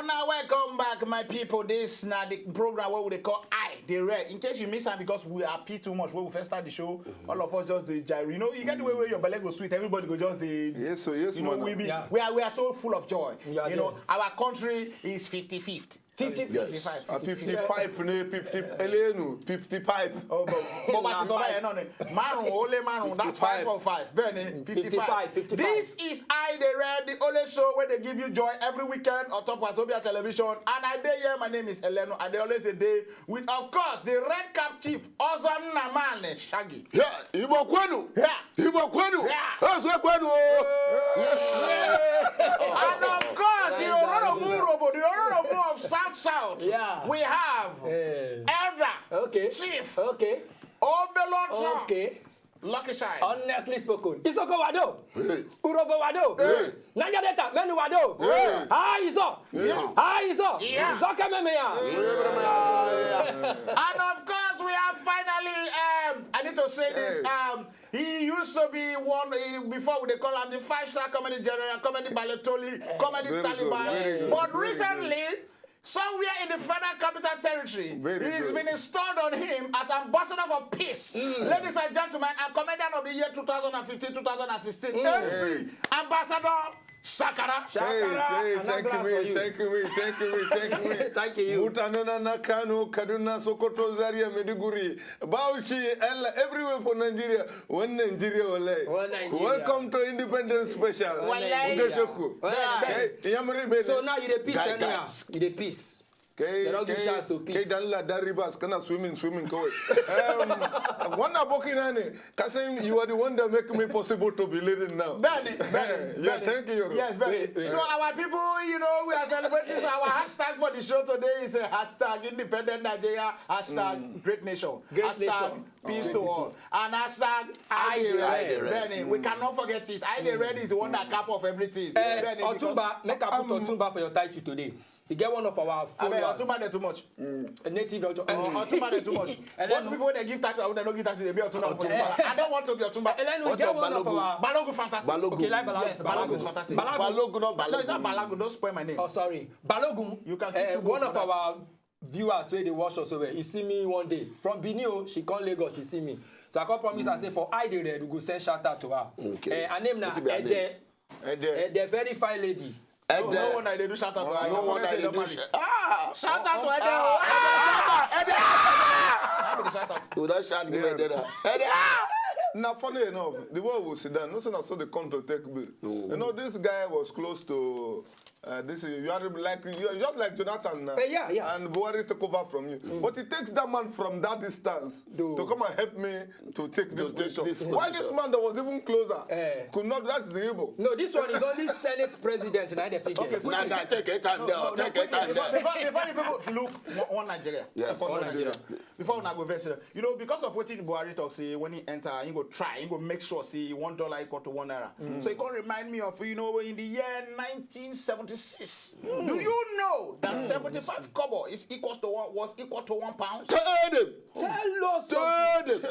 Now welcome back, my people. This now the program what they call I the Red. In case you miss it because we are P too much, when we first start the show, all of us just the gyro. You know, you get the way where your belly goes sweet, everybody go just the yes, you know, we are so full of joy. You know, our country is 50-50. 50, 55. 50 pipe, 50 Elenu, 50 pipe. Oh, but what is over here? Manu, only Manu, that's 5 or 5. Benny, 55. This is I the Red, the only show where they give you joy every weekend on top of Wazobia television. And I day here, my name is Eleno, and they always a day with, of course, the Red Cap Chief, Ozan Namane Shaggy. Yeah, Ibo Kwenu. Yeah. Ibo Kwenu. Yeah. Ozwe Kwenu. And of course, the Oromo, the Oromo of South. Yeah. We have Elder, okay. Chief, okay, Obelon, okay. Lucky Side. Honestly spoken, Isoko Wado, Hey. Urobo Wado, Nanya Deta, Menu Wado, Hi Iso, Hi Iso, Zoka Memea. And of course, we have finally, I need to say this, he used to be one, before they call him the 5-star comedy general, comedy Baletoli, comedy Taliban. But recently, somewhere in the Federal Capital Territory, he's been installed on him as ambassador for peace. Ladies and gentlemen, and comedian of the year 2015-2016, MC, Ambassador Shakara. Hey, thank you. Thank you. Mutanana Nakano, Kaduna, Sokoto, Zaria, Mediguri, Bauchi, Ella, everywhere for Nigeria. One Nigeria, welcome to Independence Special. So now you're the peace, you're the peace. They don't give chance to peace. Swimming. One Abokinani, you are the one that make me possible to be leading now. Benny. Yeah, thank you. Yes, Benny. So our people, you know, we are celebrating. So our hashtag for the show today is hashtag Independent Nigeria, hashtag Great Nation, hashtag Peace to all, and hashtag I the Red. Benny, we cannot forget it. I the Red is the one that cap off everything. Benny, Otumba, make a put Otumba for your title today. You get one of our followers. Otumba they too much. A native Otumba they too much. What people they give title, they don't give title, they be Otumba. I don't want to be Otumba. And then we get one of our Balogun fantastic. Okay, like Balogun. Yes, Balogun is fantastic. Balogun, not Balogun. No, it's not Balogun. Don't spoil my name. Oh, sorry. Balogun. You can keep one of our viewers where they watch us over. He see me one day from Benin. She come Lagos. She see me. So I can promise and say for I the Red, we go send shout out to her. Okay. Her name now Ede, very fine lady. No one I do shout out to her. No one I do shout out to Ede. Shout out. Would I shout Ede? Now, funny enough, the world will sit down. Nothing I saw the control take bill. You know, this guy was close to. You are just like Jonathan and Buhari took over from you. But it takes that man from that distance to come and help me to take this position. Why this man that was even closer could not? That's the evil. No, this one is only Senate President. Now the figure. Okay, take it and take it and Before the people look one Nigeria. Yes, one Nigeria. Before we go very you know, because of what Buhari talks, when he enter, he go try, he go make sure see $1 equal to £1. So it can remind me of, you know, in the year 1976. Do you know that 75 kobo was equal to £1? Tell us something.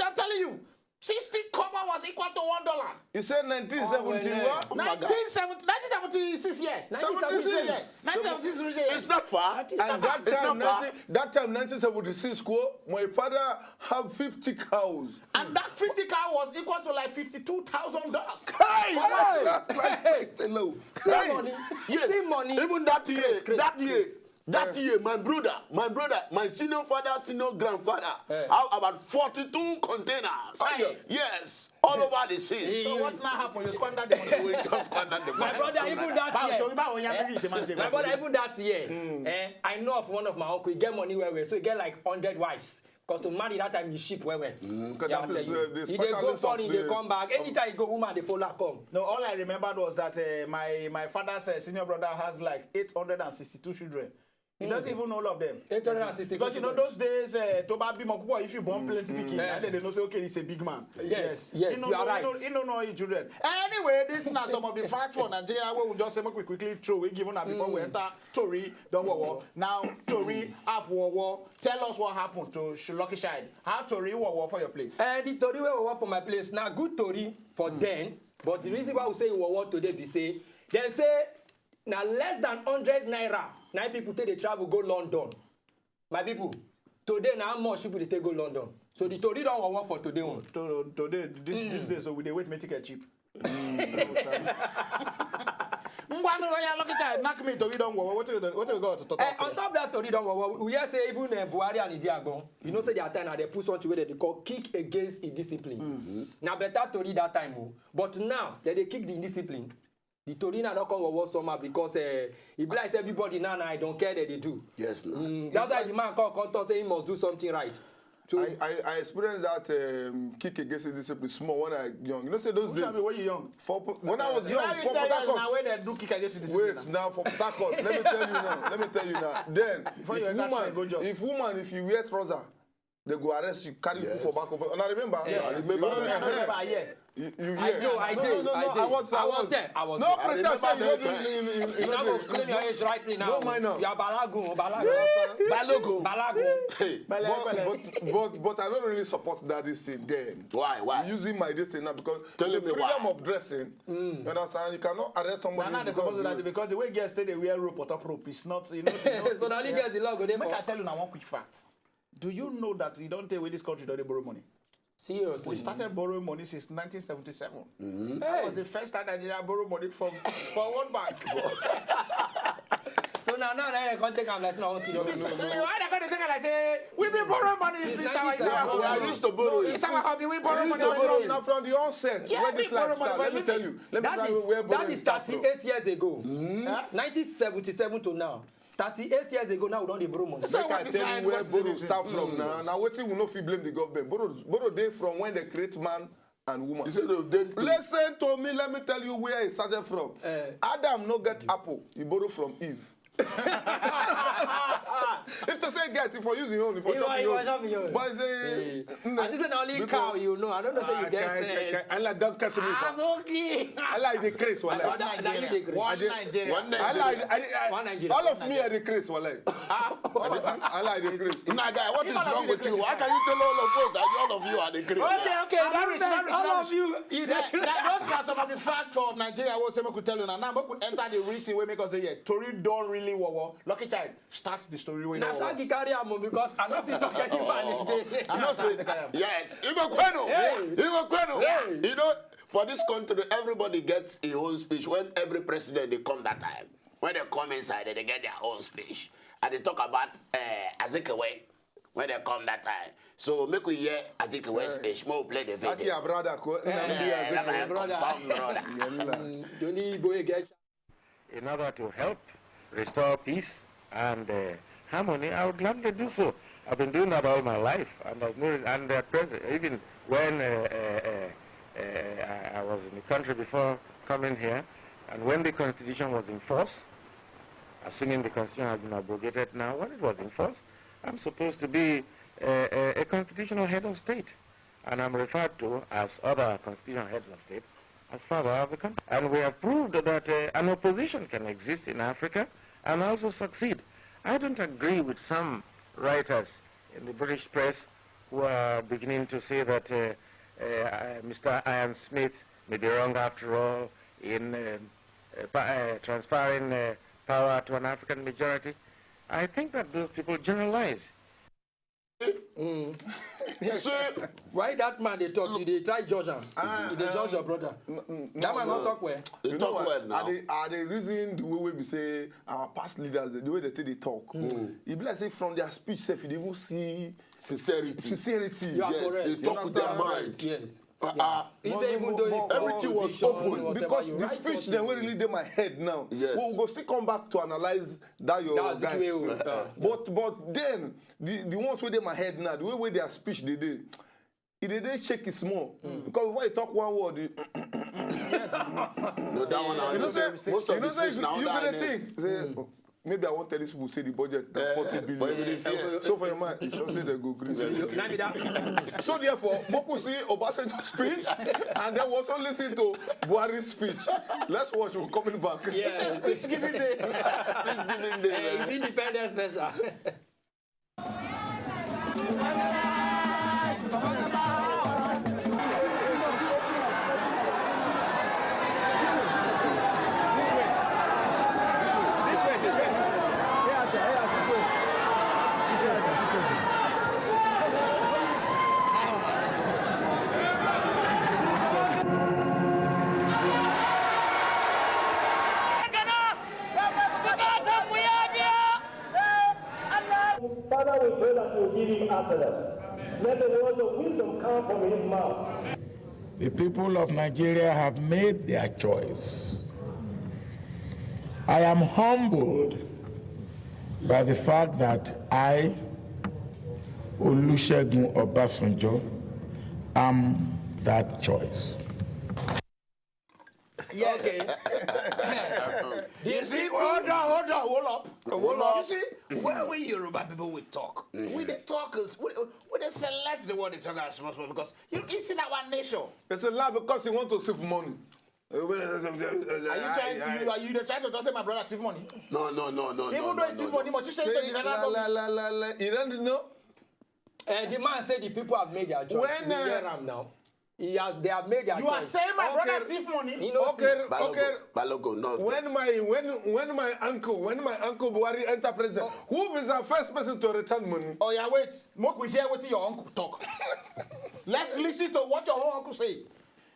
I'm telling you. 60 kobo was equal to $1. You said 1971? 1976, yeah. 1976. It's not far. And that time, 1976, my father had 50 cows. And that 50 cow was equal to like $52,000. See money. Yes. See money. Even that year, my brother, my senior father, senior grandfather, have about 42 containers. Yes, all over the sea. So what's not happened? You squandered the money. We just squandered the money. My brother, even that year, I know of one of my uncle, he get money where so he get like 100 wives. Because to marry that time, you ship where Yeah, he they go foreign, they come back. Anytime you go, woman, they follow come. No, all I remembered was that my father's senior brother has like 862 children. He doesn't even know all of them. 860. Because you know those days, if you born plenty picking, and then they know say okay, he's a big man. Yes, you are right. He don't know his children. Anyway, this is not some of the facts for Nigeria. We will just say we quickly throw we given up before we enter Tory. Don't war. Now Tory half war. Tell us what happened to Lucky Shine. How Tory war for your place? The Tory war for my place. Now good Tory for then, but the reason why we say war today, they say Now less than 100 naira. 9 people take the travel go London. My people, today now how much people they take go London? So the Tori don't work for today one. Today, this day, so we they wait me ticket cheap. Knock me Tori don't work. What you go to talk? On top of that Tori don't work. We hear say even Buhari and Idiagbon, you know say their time now they put something where they call kick against indiscipline. Now better Tori that time, but now that they kick the indiscipline. The Tori now don't come over somehow because it like everybody now I don't care that they do. Yes, no. That's why the man come say he must do something right. So I experienced that kick against the discipline small when I young. You know, say those days. When you young? When I was young, for Port Harcourt. Now when they do kick against the discipline. Wait, now for Port Harcourt, let me tell you now. Then, if you wear trouser, they go arrest you, carry you for back up. And I remember. Yes. I remember. You I did. I was there. No, pretend you don't clean your age rightly now. No, minor. You are Balagun. Hey. But I don't really support that this thing then. Why? Using my this thing now because Tell the me freedom why. of dressing. You understand? You cannot arrest somebody. Nah, because the way girls stay, they wear rope or top rope. It's not, you know. So now you guys the law go there. Make I tell you now one quick fact. Do you know that you don't take away this country, don't they borrow money? Seriously. We started borrowing money since 1977. Hey. That was the first time Nigeria borrowed money from one bank. So now I can't take am like no serious. Why they going to take it like say we been borrowing money since our We are used to borrow. It's our hobby. We borrow money from the onset. Yeah, when this we borrow life money started, let me from tell you. That is 38 years ago. 1977 to now. 38 years ago now we don't dey borrow money. So I tell you where borrow start from now. Now wetin we no fit blame the government. Borrow dey from when they create man and woman. You say Listen to me, let me tell you where it started from. Adam no get apple, he borrow from Eve. If to say get, if for using own, if for chopping own. But they... I think it's only cow, you know. I don't know say you get sense. I like that catch me. I'm okay. I like the craze, one One Nigeria. One Nigeria. All of me are the craze, one like. I like the craze. Nah, guy, what is wrong with you? Why can you tell all of us that all of you are the crazy? Okay. All of you, Those are some of the facts for Nigeria. I will say, I could tell you now. Now, I could enter the written way because yeah, Tori don't really war. Lucky Child starts the story when now Shaggy carry am because I don't feel to get you man again. You know, say, yes, Igbo Kwenu. You know, for this country, everybody gets a own speech. When every president they come that time, when they come inside, they get their own speech, and they talk about Azikiwe when they come that time. So make we hear Azikiwe's speech. More play the video. That's your brother. My brother. In order to help restore peace and harmony, I would gladly do so. I've been doing that all my life, and even when I was in the country before coming here, and when the Constitution was in force, assuming the Constitution has been abrogated now, when it was in force, I'm supposed to be a constitutional head of state, and I'm referred to as other constitutional heads of state as father of the country. And we have proved that an opposition can exist in Africa and also succeed. I don't agree with some writers in the British press who are beginning to say that Mr. Ian Smith may be wrong after all in transferring power to an African majority. I think that those people generalize. So, why that man they talk, they try judge him. They judge your brother. That man not talk well. They talk well now. Are they reason the way we say our past leaders, the way they talk? It be like say from their speech, if you even see sincerity. You are yes, correct. they talk with their mind. Yes. Everything was open because the speech then will really do my head now. Yes. We'll go still come back to analyze that your guys. But then the ones where they my head now, the way their speech they did, they shake it small because when you talk one word, yes. No, that one. You know say most of the speech now that maybe I won't tell these people say the budget 40 billion. So for your mind, you should say they go green. So therefore, people see Obasanjo's speech and then also listen to Buhari's speech. Let's watch. We're coming back. Yes. It's a speech giving day. Speech giving day. It's Independence special. happiness. Let the words of wisdom come from his mouth. The people of Nigeria have made their choice. I am humbled by the fact that I, Olusegun Obasanjo, am that choice. Yes. Okay. You see, hold up. You see, when we Yoruba people we talk, we the talkers, we the select the word they talk as possible because it's in our nation. It's a lie because you want to save money. Are you trying to say my brother thief money? No. Even though he thief money, must you say it to the general? You don't know? The man said the people have made their choice. We hear him now. They have made their choice. You are saying my brother thief money? Okay. Balogo, no. When my uncle Buhari enter president, who is the first person to return money? Oh yeah, wait. Make we hear what your uncle talk. Let's listen to what your uncle say.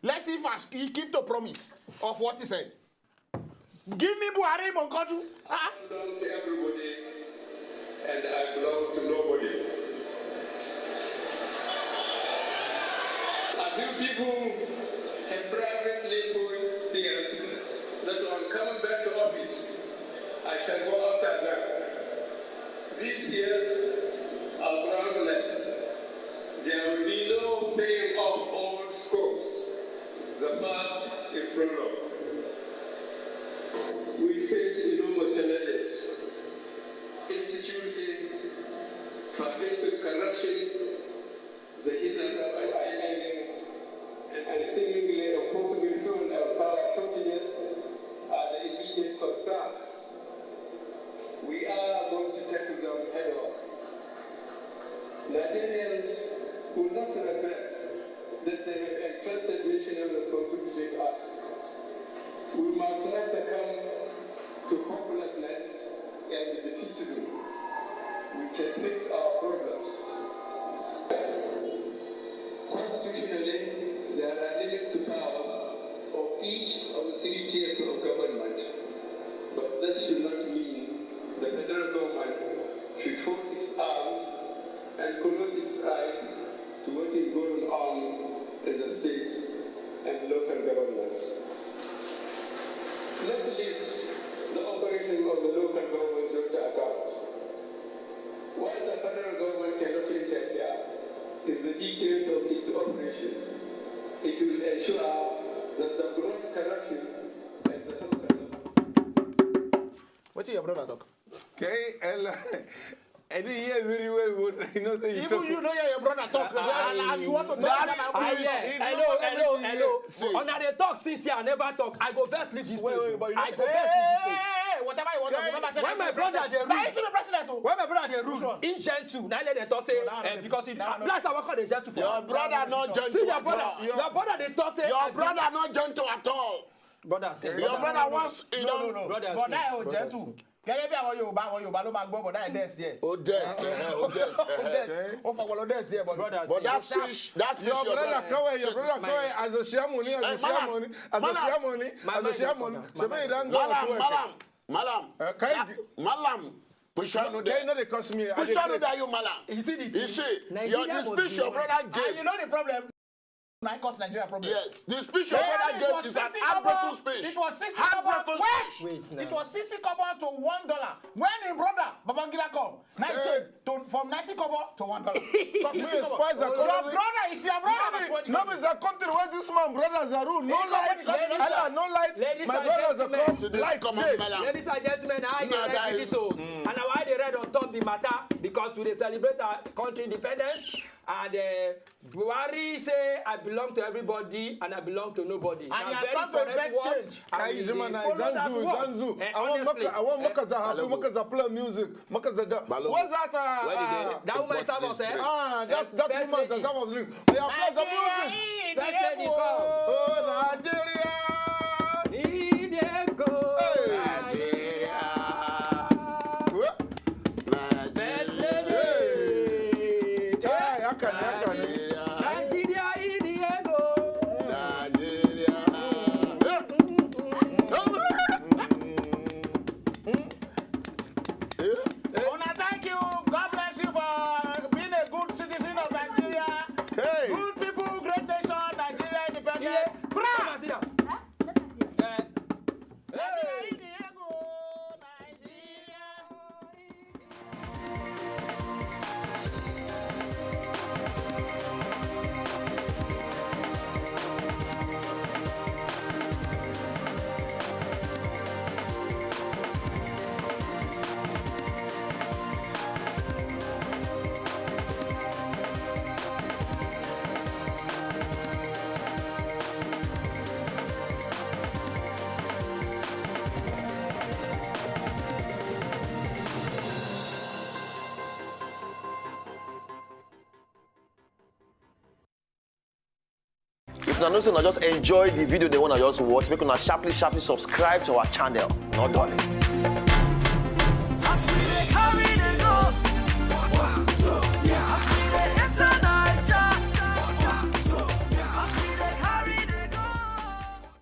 Let's see if he keep to promise of what he said. Give me Buhari Monkoju. I belong to everybody, and I belong to nobody. A few people have privately put figures that on coming back to office, I shall go after them. These years are groundless. There will be no paying off old scores. The past is prologue. We face enormous challenges. Insecurity, pervasive corruption, the hidden and seemingly enforceable fuel and power shortages are the immediate concerns. We are going to tackle them head on. Nigerians will not regret that they have entrusted national responsibility to us. We must not succumb to hopelessness and defeatism. We can fix our problems. Constitutionally, there are limits to powers of each of the three tiers of government, but that should not mean the federal government should fold its arms and close its eyes to what is going on in the states and local governments. Not least, the operation of the local government to account. While the federal government cannot interfere in the details of its operations, it will ensure that the gross corruption and the local What is your brother talk? Okay, I didn't hear very well what you know. That Even you know your brother talk. And you want to talk about Hello. On the talk since I never talk. I go first leave this station. I go first leave this station. Whatever you want to remember. When my brother they Now you see the president. when my brother they rule in Gen 2, now let them talk say because it last I work on the Gen 2 for Your brother not joined see to your at brother all. your brother they talk say Your brother not joined to at all. brother say Your brother wants, you know. brother But say that is gentle. Gẹ́gẹ́ bí àwọn Yorùbá ló máa gbọ́ bọ̀dá ẹ̀ dẹ́sì díẹ̀. Oh, yes. Ó fọwọ́ lọ dẹ́sì díẹ̀ brother But say that fish, your brother Kawai, as a share money. Malam. Pushano They know they cost me. that you malam. you see the You see, Nigeria the speech your brother And gave. you know the problem? Now it costs Nigeria problem. Yes, the speech your brother It gave was is an 60 heartbreaking kobo. speech. It was 60 Heartbreaking kobo. speech. Wait now. It was 60 kobo to $1. When his brother Babangida come, now it changed from 90 kobo to $1. From 60 kobo. Your brother is your brother. No, it's a country where this man brothers are rule. No light. No light. My brothers are come. Light come on, Malam. Ladies and gentlemen, I read this so and now I read on top the matter because we celebrate our country independence and Buhari say I belong to everybody and I belong to nobody. And he has come to effect change. Zanzu. I want Makaza happy, Makaza play music. Makaza what's that? That woman serve us, eh? That woman that was doing. Play the music. First lady come. Oh, Nigeria. Come and sit down. If you know, just enjoy the video they want to just watch, make una sharply subscribe to our channel. Not done.